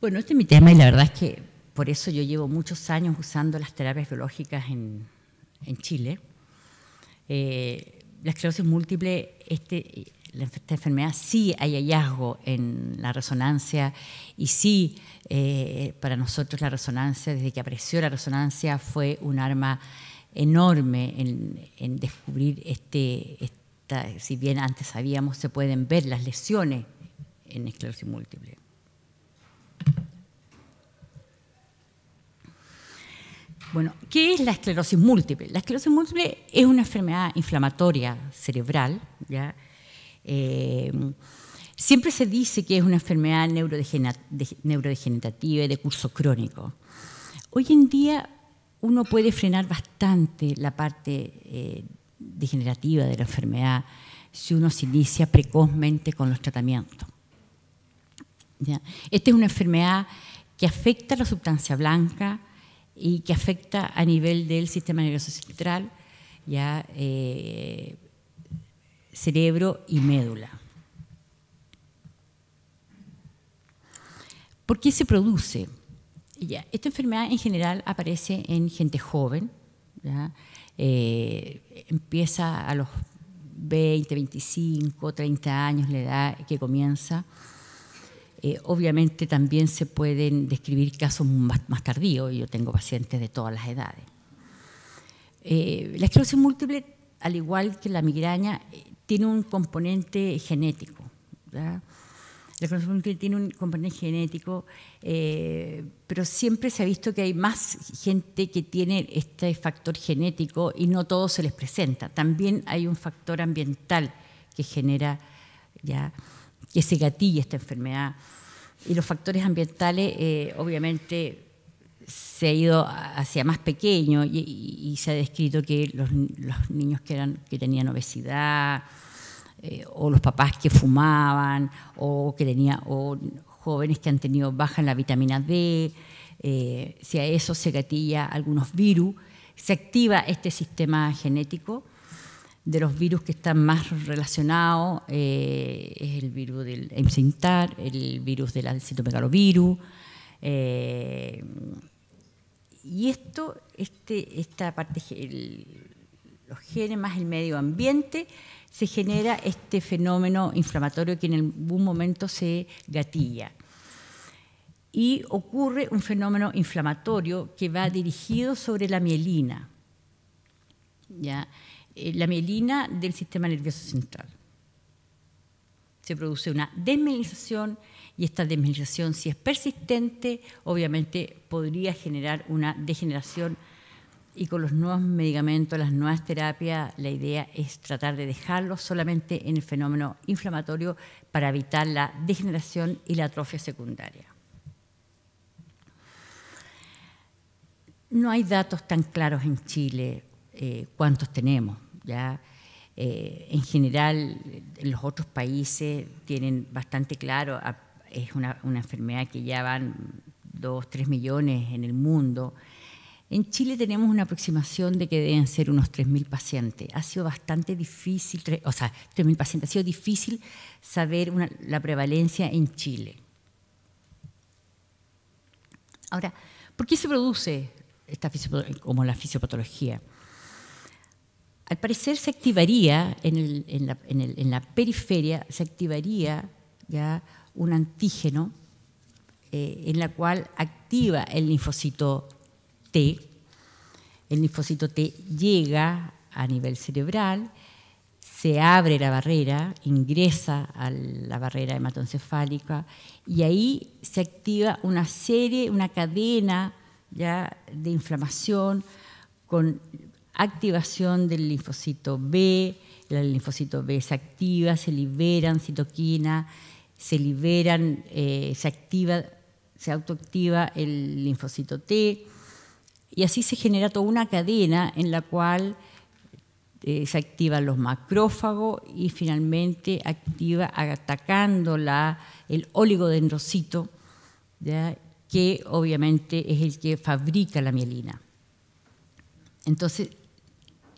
Bueno, este es mi tema y la verdad es que por eso yo llevo muchos años usando las terapias biológicas en Chile. La esclerosis múltiple, esta enfermedad, sí hay hallazgo en la resonancia y sí, para nosotros la resonancia, desde que apareció la resonancia, fue un arma enorme en descubrir si bien antes sabíamos, se pueden ver las lesiones en esclerosis múltiple. Bueno, ¿qué es la esclerosis múltiple? La esclerosis múltiple es una enfermedad inflamatoria cerebral, ¿ya? Siempre se dice que es una enfermedad neurodegenerativa y de curso crónico. Hoy en día uno puede frenar bastante la parte degenerativa de la enfermedad si uno se inicia precozmente con los tratamientos, ¿ya? Esta es una enfermedad que afecta a la sustancia blanca y que afecta a nivel del sistema nervioso central, ya, cerebro y médula. ¿Por qué se produce? Ya, esta enfermedad en general aparece en gente joven, ¿ya? Empieza a los 20, 25, 30 años la edad que comienza. Obviamente también se pueden describir casos más tardíos, yo tengo pacientes de todas las edades. La esclerosis múltiple, al igual que la migraña, tiene un componente genético, ¿verdad? La esclerosis múltiple tiene un componente genético, pero siempre se ha visto que hay más gente que tiene este factor genético y no todos se les presenta. También hay un factor ambiental que genera, ya, que se gatilla esta enfermedad. Y los factores ambientales, obviamente, se ha ido hacia más pequeños y se ha descrito que los niños que tenían obesidad, o los papás que fumaban, o jóvenes que han tenido baja en la vitamina D, si a eso se gatilla algunos virus, se activa este sistema genético. De los virus que están más relacionados es el virus del MCINTAR, el virus del citomegalovirus. Y esta parte, los genes más el medio ambiente, se genera este fenómeno inflamatorio que en algún momento se gatilla. Y ocurre un fenómeno inflamatorio que va dirigido sobre la mielina, ¿ya? La mielina del sistema nervioso central. Se produce una desmielinización y esta desmielinización, si es persistente, obviamente podría generar una degeneración y con los nuevos medicamentos, las nuevas terapias, la idea es tratar de dejarlo solamente en el fenómeno inflamatorio para evitar la degeneración y la atrofia secundaria. No hay datos tan claros en Chile cuántos tenemos, ¿ya? En general, en los otros países tienen bastante claro, es una enfermedad que ya van 2, 3 millones en el mundo. En Chile tenemos una aproximación de que deben ser unos 3.000 pacientes. Ha sido bastante difícil, 3.000 pacientes, ha sido difícil saber la prevalencia en Chile. Ahora, ¿por qué se produce como la fisiopatología? Al parecer se activaría en la periferia, se activaría ya un antígeno en la cual activa el linfocito T. El linfocito T llega a nivel cerebral, se abre la barrera, ingresa a la barrera hematoencefálica y ahí se activa una cadena ya de inflamación con activación del linfocito B. El linfocito B se activa, se liberan citoquinas, se autoactiva el linfocito T y así se genera toda una cadena en la cual se activan los macrófagos y finalmente activa atacando el oligodendrocito, ¿ya? Que obviamente es el que fabrica la mielina. Entonces,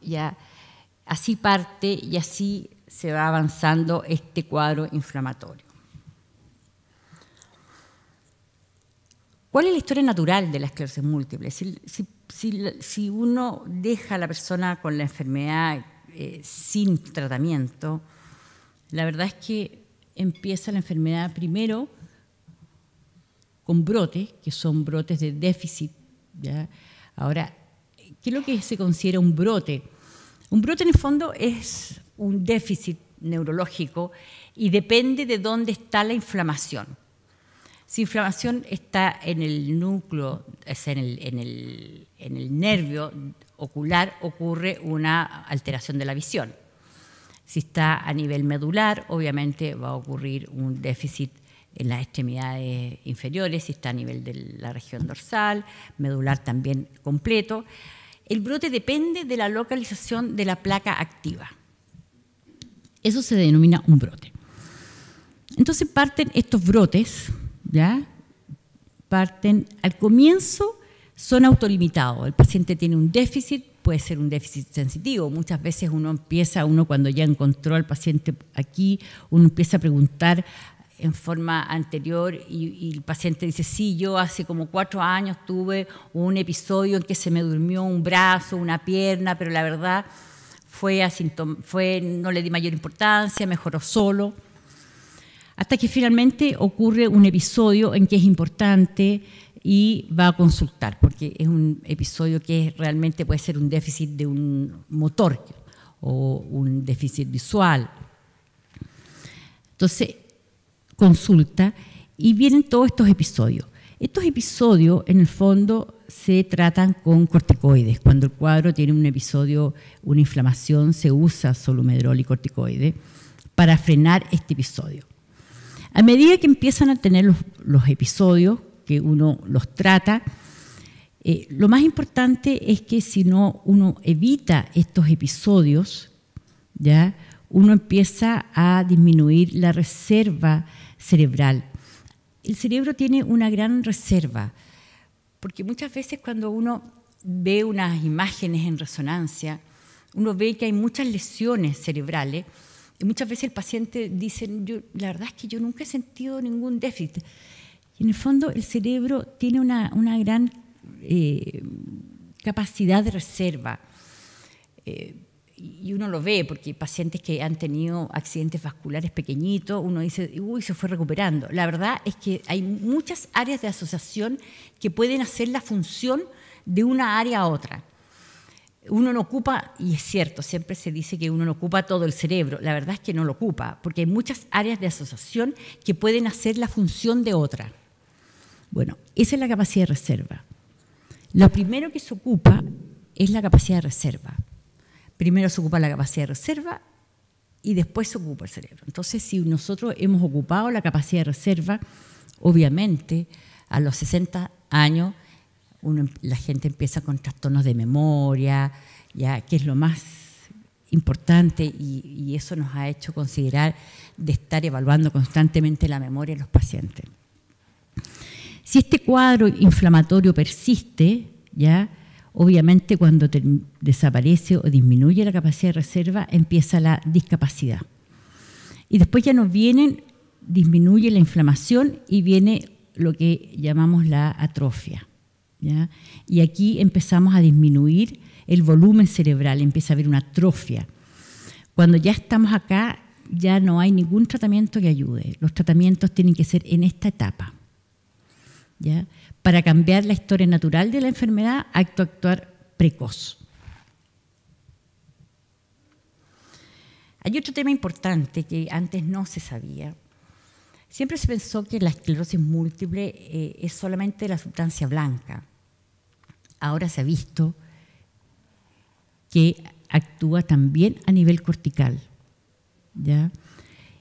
ya así parte y así se va avanzando este cuadro inflamatorio. ¿Cuál es la historia natural de la esclerosis múltiple? Si uno deja a la persona con la enfermedad sin tratamiento, la verdad es que empieza la enfermedad primero con brotes, que son brotes de déficit, ¿ya? Ahora, ¿qué es lo que se considera un brote? Un brote en el fondo es un déficit neurológico y depende de dónde está la inflamación. Si la inflamación está en el núcleo, o sea, en el nervio ocular, ocurre una alteración de la visión. Si está a nivel medular, obviamente va a ocurrir un déficit en las extremidades inferiores. Si está a nivel de la región dorsal, medular también completo. El brote depende de la localización de la placa activa. Eso se denomina un brote. Entonces parten estos brotes, ¿ya? Parten al comienzo, son autolimitados. El paciente tiene un déficit, puede ser un déficit sensitivo. Muchas veces uno cuando ya encontró al paciente aquí, uno empieza a preguntar en forma anterior y el paciente dice, sí, yo hace como 4 años tuve un episodio en que se me durmió un brazo, una pierna, pero la verdad no le di mayor importancia, mejoró solo. Hasta que finalmente ocurre un episodio en que es importante y va a consultar, porque es un episodio que realmente puede ser un déficit de un motor o un déficit visual. Entonces, consulta y vienen todos estos episodios. Estos episodios, en el fondo, se tratan con corticoides. Cuando el cuadro tiene un episodio, una inflamación, se usa solumedrol y corticoide para frenar este episodio. A medida que empiezan a tener los episodios, que uno los trata, lo más importante es que si no uno evita estos episodios, ¿ya? Uno empieza a disminuir la reserva cerebral. El cerebro tiene una gran reserva, porque muchas veces cuando uno ve unas imágenes en resonancia, uno ve que hay muchas lesiones cerebrales, y muchas veces el paciente dice, la verdad es que yo nunca he sentido ningún déficit. Y en el fondo el cerebro tiene una gran capacidad de reserva. Y uno lo ve, porque pacientes que han tenido accidentes vasculares pequeñitos, uno dice, uy, se fue recuperando. La verdad es que hay muchas áreas de asociación que pueden hacer la función de una área a otra. Uno no ocupa, y es cierto, siempre se dice que uno no ocupa todo el cerebro. La verdad es que no lo ocupa, porque hay muchas áreas de asociación que pueden hacer la función de otra. Bueno, esa es la capacidad de reserva. Lo primero que se ocupa es la capacidad de reserva. Primero se ocupa la capacidad de reserva y después se ocupa el cerebro. Entonces, si nosotros hemos ocupado la capacidad de reserva, obviamente a los 60 años la gente empieza con trastornos de memoria, ya, que es lo más importante y eso nos ha hecho considerar de estar evaluando constantemente la memoria de los pacientes. Si este cuadro inflamatorio persiste, ya, obviamente cuando desaparece o disminuye la capacidad de reserva, empieza la discapacidad. Y después ya nos disminuye la inflamación y viene lo que llamamos la atrofia, ¿ya? Y aquí empezamos a disminuir el volumen cerebral, empieza a haber una atrofia. Cuando ya estamos acá, ya no hay ningún tratamiento que ayude. Los tratamientos tienen que ser en esta etapa, ¿ya? Para cambiar la historia natural de la enfermedad, hay que actuar precoz. Hay otro tema importante que antes no se sabía. Siempre se pensó que la esclerosis múltiple es solamente la sustancia blanca. Ahora se ha visto que actúa también a nivel cortical, ¿ya?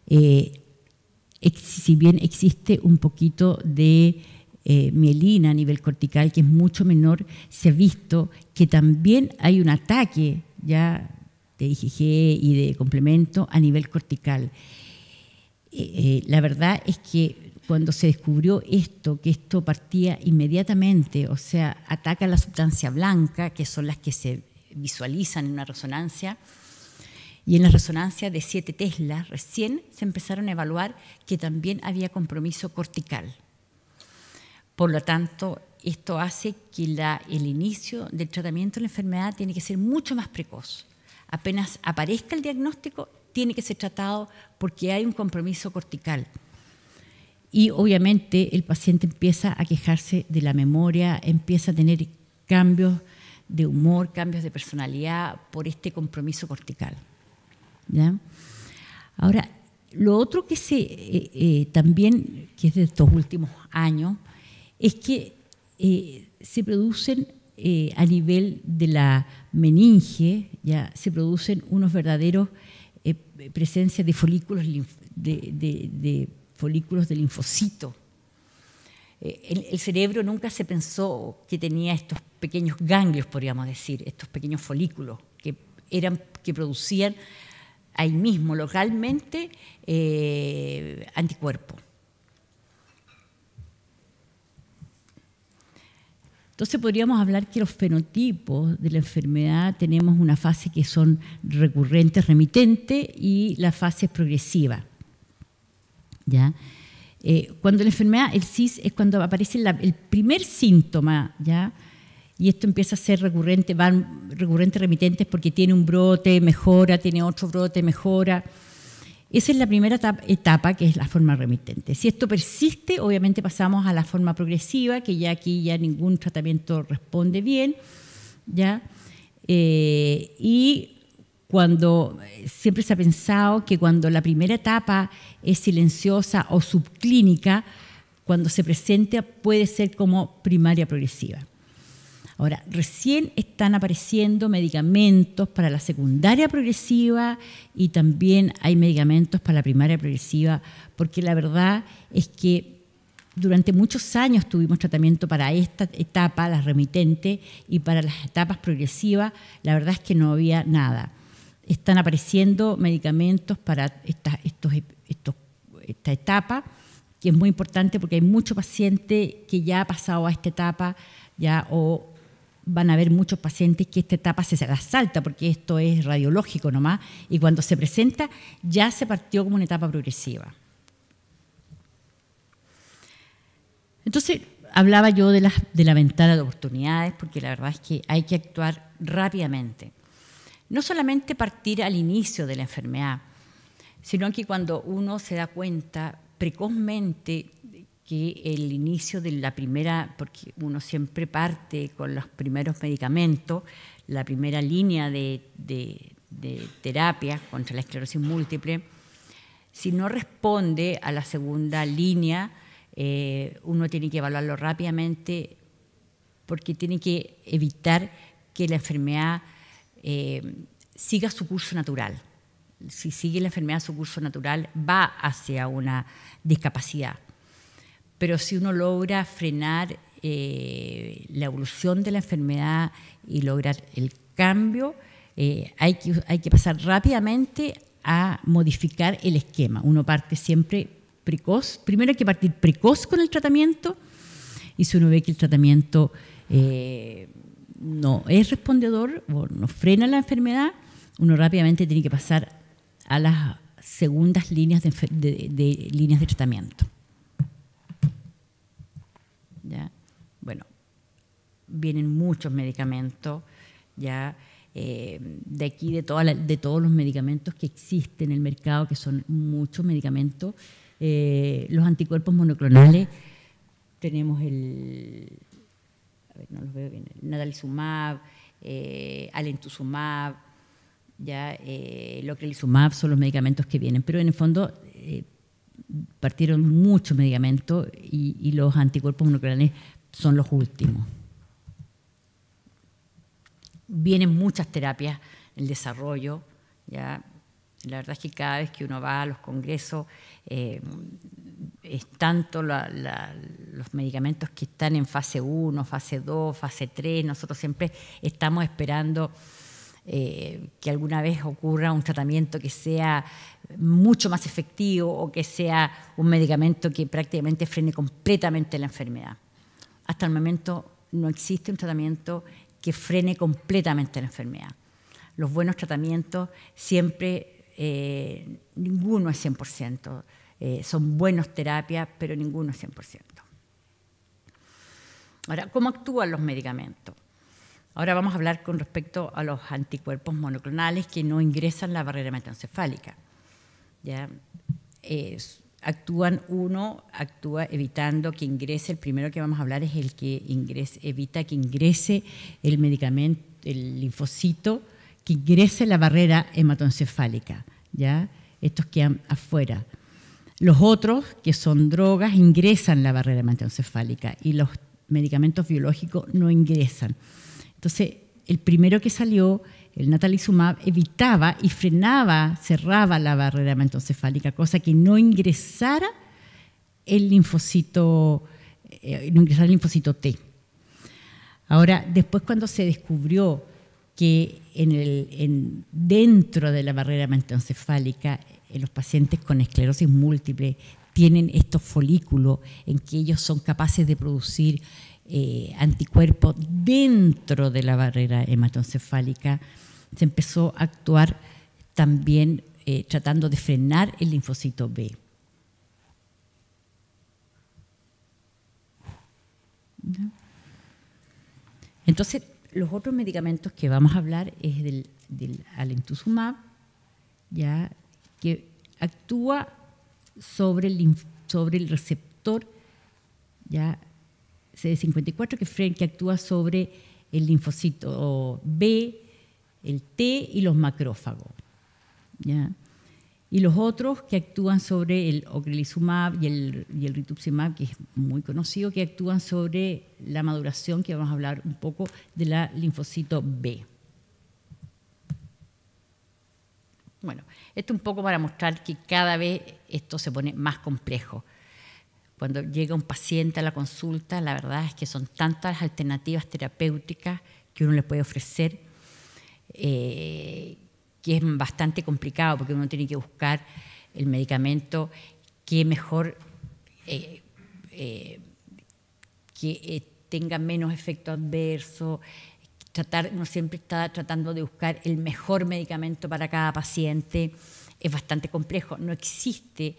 Si bien existe un poquito de mielina a nivel cortical, que es mucho menor, se ha visto que también hay un ataque ya de IgG y de complemento a nivel cortical. La verdad es que cuando se descubrió que esto partía inmediatamente, o sea, ataca la sustancia blanca, que son las que se visualizan en una resonancia, y en la resonancia de 7 Tesla recién se empezaron a evaluar que también había compromiso cortical. Por lo tanto, esto hace que el inicio del tratamiento de la enfermedad tiene que ser mucho más precoz. Apenas aparezca el diagnóstico, tiene que ser tratado porque hay un compromiso cortical. Y obviamente el paciente empieza a quejarse de la memoria, empieza a tener cambios de humor, cambios de personalidad por este compromiso cortical. ¿Ya? Ahora, lo otro que también, que es de estos últimos años, es que se producen a nivel de la meninge, ya se producen unos verdaderos presencias de folículos de folículos de linfocito. El cerebro nunca se pensó que tenía estos pequeños ganglios, podríamos decir, estos pequeños folículos que producían ahí mismo, localmente, anticuerpos. Entonces podríamos hablar que los fenotipos de la enfermedad tenemos una fase que son recurrentes, remitentes, y la fase progresiva. ¿Ya? Cuando la enfermedad, el CIS, es cuando aparece el primer síntoma, ¿ya? Y esto empieza a ser recurrente, van recurrentes remitentes porque tiene un brote, mejora, tiene otro brote, mejora. Esa es la primera etapa, que es la forma remitente. Si esto persiste, obviamente pasamos a la forma progresiva, que ya aquí ya ningún tratamiento responde bien, ¿ya? Y cuando siempre se ha pensado que cuando la primera etapa es silenciosa o subclínica, cuando se presenta puede ser como primaria progresiva. Ahora, recién están apareciendo medicamentos para la secundaria progresiva y también hay medicamentos para la primaria progresiva, porque la verdad es que durante muchos años tuvimos tratamiento para esta etapa, las remitentes, y para las etapas progresivas, la verdad es que no había nada. Están apareciendo medicamentos para esta etapa, que es muy importante porque hay muchos pacientes que ya ha pasado a esta etapa, ya, o van a haber muchos pacientes que esta etapa se la salta porque esto es radiológico nomás, y cuando se presenta ya se partió como una etapa progresiva. Entonces, hablaba yo de la ventana de oportunidades, porque la verdad es que hay que actuar rápidamente. No solamente partir al inicio de la enfermedad, sino que cuando uno se da cuenta precozmente que el inicio de la primera, porque uno siempre parte con los primeros medicamentos, la primera línea de terapia contra la esclerosis múltiple, si no responde a la segunda línea, uno tiene que evaluarlo rápidamente porque tiene que evitar que la enfermedad siga su curso natural. Si sigue la enfermedad su curso natural, va hacia una discapacidad. Pero si uno logra frenar la evolución de la enfermedad y lograr el cambio, hay que pasar rápidamente a modificar el esquema. Uno parte siempre precoz. Primero hay que partir precoz con el tratamiento, y si uno ve que el tratamiento no es respondedor o no frena la enfermedad, uno rápidamente tiene que pasar a las segundas líneas de líneas de tratamiento. ¿Ya? Bueno, vienen muchos medicamentos, ya de aquí, de todos los medicamentos que existen en el mercado, que son muchos medicamentos. Los anticuerpos monoclonales, tenemos no los veo bien, el natalizumab, alemtuzumab, ya locrelizumab, son los medicamentos que vienen, pero en el fondo partieron muchos medicamentos y los anticuerpos monoclonales son los últimos. Vienen muchas terapias en el desarrollo, ya. La verdad es que cada vez que uno va a los congresos, es tanto los medicamentos que están en fase 1, fase 2, fase 3, nosotros siempre estamos esperando que alguna vez ocurra un tratamiento que sea mucho más efectivo o que sea un medicamento que prácticamente frene completamente la enfermedad. Hasta el momento no existe un tratamiento que frene completamente la enfermedad. Los buenos tratamientos siempre, ninguno es 100%. Son buenas terapias, pero ninguno es 100%. Ahora, ¿cómo actúan los medicamentos? Ahora vamos a hablar con respecto a los anticuerpos monoclonales que no ingresan la barrera hematoencefálica. ¿Ya? Actúa evitando que ingrese, el primero que vamos a hablar es el que evita que ingrese el medicamento, el linfocito, que ingrese la barrera hematoencefálica, ¿ya? Estos quedan afuera. Los otros, que son drogas, ingresan la barrera hematoencefálica y los medicamentos biológicos no ingresan. Entonces, el primero que salió, el natalizumab, evitaba y frenaba, cerraba la barrera hematoencefálica, cosa que no ingresara el linfocito, T. Ahora, después cuando se descubrió que dentro de la barrera hematoencefálica, los pacientes con esclerosis múltiple tienen estos folículos en que ellos son capaces de producir anticuerpos dentro de la barrera hematoencefálica, se empezó a actuar también tratando de frenar el linfocito B. Entonces, los otros medicamentos que vamos a hablar es del alemtuzumab, ¿ya? Que actúa sobre el receptor, ¿ya? CD54, que actúa sobre el linfocito B, el T y los macrófagos, ¿ya? Y los otros que actúan sobre el ocrelizumab y el rituximab, que es muy conocido, que actúan sobre la maduración, que vamos a hablar un poco de la linfocito B. Bueno, esto un poco para mostrar que cada vez esto se pone más complejo. Cuando llega un paciente a la consulta, la verdad es que son tantas las alternativas terapéuticas que uno le puede ofrecer, que es bastante complicado porque uno tiene que buscar el medicamento que mejor, que tenga menos efecto adverso. Uno siempre está tratando de buscar el mejor medicamento para cada paciente. Es bastante complejo. No existe,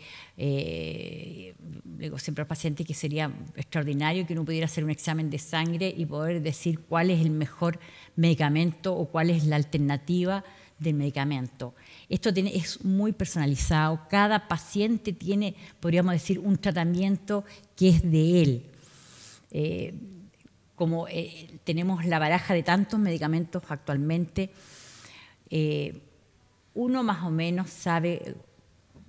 digo siempre al paciente que sería extraordinario que uno pudiera hacer un examen de sangre y poder decir cuál es el mejor medicamento o cuál es la alternativa del medicamento. Esto es muy personalizado. Cada paciente tiene, podríamos decir, un tratamiento que es de él. Como tenemos la baraja de tantos medicamentos actualmente, uno más o menos sabe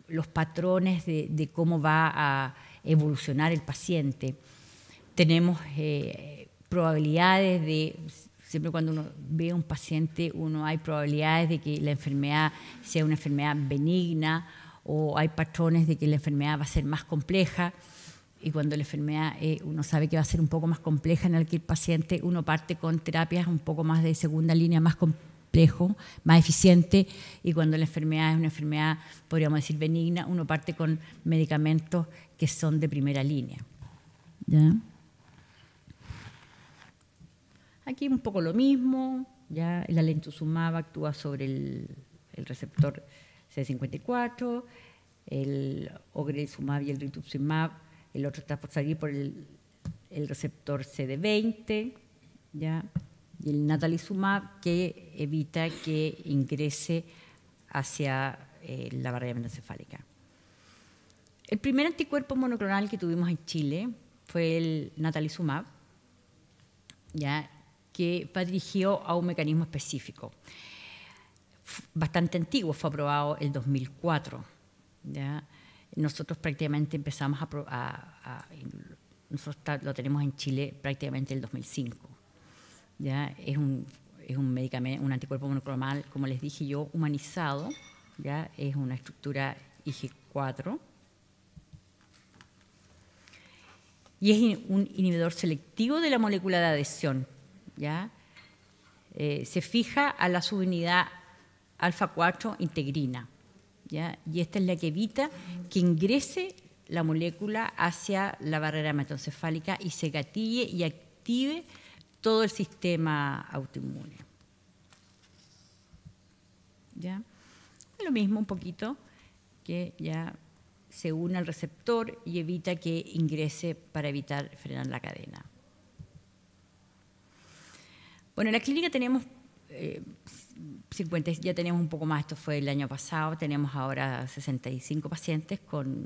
los patrones de cómo va a evolucionar el paciente. Tenemos probabilidades de, siempre cuando uno ve a un paciente, hay probabilidades de que la enfermedad sea una enfermedad benigna o hay patrones de que la enfermedad va a ser más compleja. Y cuando la enfermedad uno sabe que va a ser un poco más compleja en el paciente, uno parte con terapias un poco más de segunda línea, más complejo, más eficiente, y cuando la enfermedad es una enfermedad, podríamos decir, benigna, uno parte con medicamentos que son de primera línea. ¿Ya? Aquí un poco lo mismo, ¿ya? El alemtuzumab actúa sobre el receptor CD54, el ocrelizumab y el rituximab, el otro está por salir por el receptor CD20, ¿ya? Y el natalizumab, que evita que ingrese hacia la barrera hematoencefálica. El primer anticuerpo monoclonal que tuvimos en Chile fue el natalizumab, ¿ya? Que va dirigido a un mecanismo específico. Bastante antiguo, fue aprobado el 2004, ¿ya? Nosotros prácticamente empezamos nosotros lo tenemos en Chile prácticamente el 2005. ¿Ya? Es un medicamento, un anticuerpo monoclonal, como les dije yo, humanizado, ¿ya? Es una estructura IG4 y es un inhibidor selectivo de la molécula de adhesión, ¿ya? Se fija a la subunidad alfa-4 integrina, ¿ya? Y esta es la que evita que ingrese la molécula hacia la barrera hematoencefálica y se gatille y active todo el sistema autoinmune. ¿Ya? Lo mismo un poquito, que ya se une al receptor y evita que ingrese para evitar frenar la cadena. Bueno, en la clínica tenemos 50, ya tenemos un poco más, esto fue el año pasado, tenemos ahora 65 pacientes con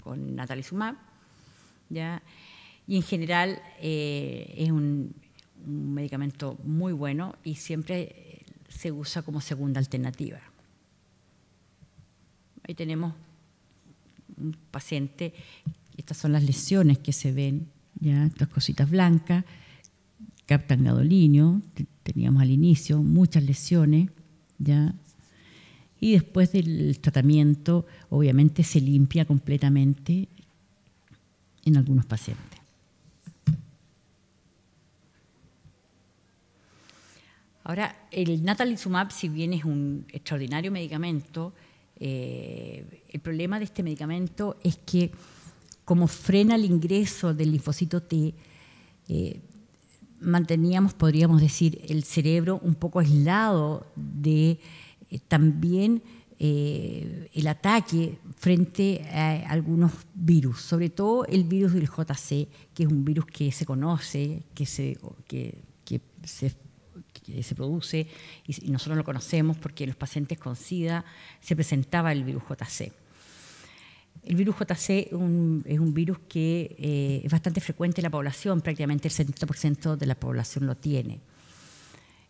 natalizumab, ¿ya? Y en general es un medicamento muy bueno y siempre se usa como segunda alternativa. Ahí tenemos un paciente, estas son las lesiones que se ven, ¿ya? Estas cositas blancas, captan gadolinio, teníamos al inicio muchas lesiones, ¿ya? Y después del tratamiento, obviamente se limpia completamente en algunos pacientes. Ahora, el natalizumab, si bien es un extraordinario medicamento, el problema de este medicamento es que como frena el ingreso del linfocito T, manteníamos, podríamos decir, el cerebro un poco aislado de también el ataque frente a algunos virus, sobre todo el virus del JC, que es un virus que se conoce, que se produce y nosotros lo conocemos porque en los pacientes con SIDA se presentaba el virus JC. El virus JC es un virus que es bastante frecuente en la población, prácticamente el 70% de la población lo tiene.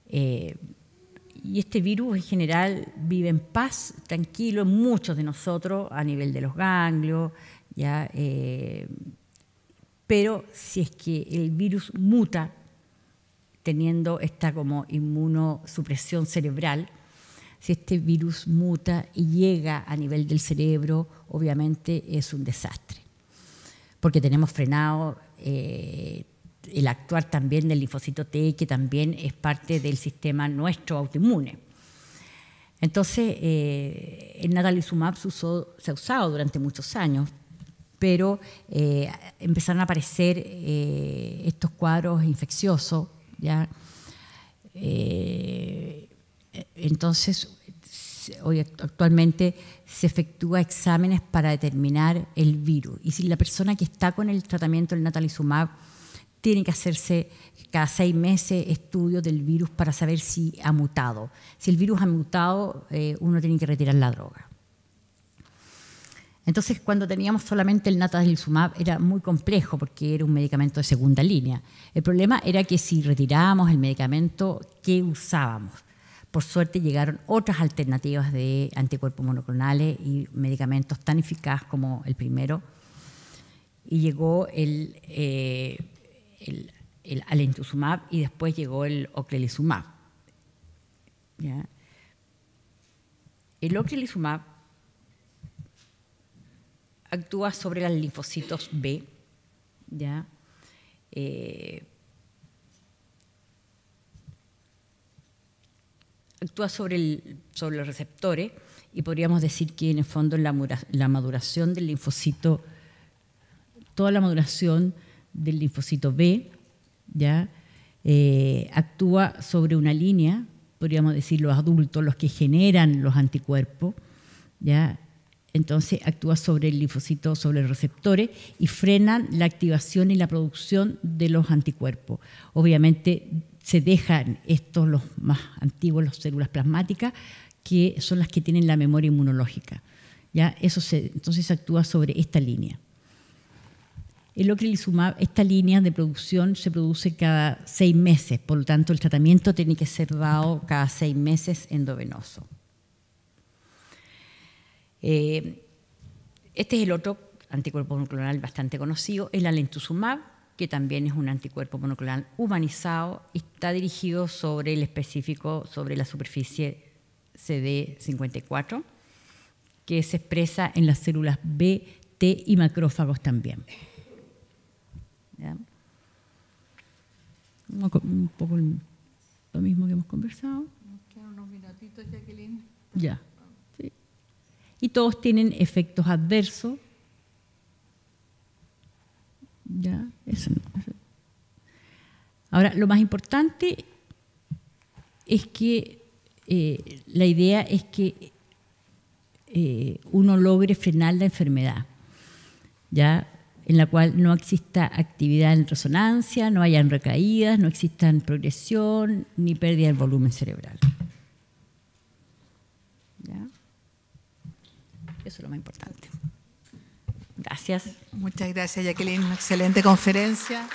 Y este virus en general vive en paz, tranquilo, en muchos de nosotros a nivel de los ganglios, ¿ya? Pero si es que el virus muta, teniendo esta como inmunosupresión cerebral, si este virus muta y llega a nivel del cerebro, obviamente es un desastre, porque tenemos frenado el actuar también del linfocito T, que también es parte del sistema nuestro autoinmune. Entonces, el natalizumab se ha usado durante muchos años, pero empezaron a aparecer estos cuadros infecciosos, ¿ya? Entonces, hoy actualmente se efectúa exámenes para determinar el virus. Y si la persona que está con el tratamiento del natalizumab tiene que hacerse cada 6 meses estudios del virus para saber si ha mutado. Si el virus ha mutado, uno tiene que retirar la droga. Entonces, cuando teníamos solamente el natalizumab era muy complejo porque era un medicamento de segunda línea. El problema era que si retirábamos el medicamento, ¿qué usábamos? Por suerte llegaron otras alternativas de anticuerpos monoclonales y medicamentos tan eficaces como el primero. Y llegó el alentuzumab y después llegó el ocrelizumab. ¿Ya? El ocrelizumab actúa sobre los linfocitos B, ¿ya? Actúa sobre los receptores y podríamos decir que en el fondo la maduración del linfocito, toda la maduración del linfocito B, ¿ya? Actúa sobre una línea, podríamos decir los adultos, los que generan los anticuerpos, ¿ya? Entonces actúa sobre el linfocito, sobre los receptores y frenan la activación y la producción de los anticuerpos. Obviamente se dejan estos, los más antiguos, las células plasmáticas, que son las que tienen la memoria inmunológica, ¿ya? Entonces actúa sobre esta línea. El ocrelizumab, esta línea de producción se produce cada 6 meses, por lo tanto el tratamiento tiene que ser dado cada 6 meses endovenoso. Este es el otro anticuerpo monoclonal bastante conocido, el alentuzumab, que también es un anticuerpo monoclonal humanizado y está dirigido sobre el específico, sobre la superficie CD54, que se expresa en las células B, T y macrófagos también. ¿Ya? Un poco lo mismo que hemos conversado. Nos quedan unos minutitos, Jacqueline. Ya. Sí. Y todos tienen efectos adversos. Ya, eso no. Ahora, lo más importante es que la idea es que uno logre frenar la enfermedad. ¿Ya? en la cual no exista actividad en resonancia, no hayan recaídas, no existan progresión ni pérdida del volumen cerebral. ¿Ya? Eso es lo más importante. Gracias. Muchas gracias, Jacqueline. Excelente conferencia.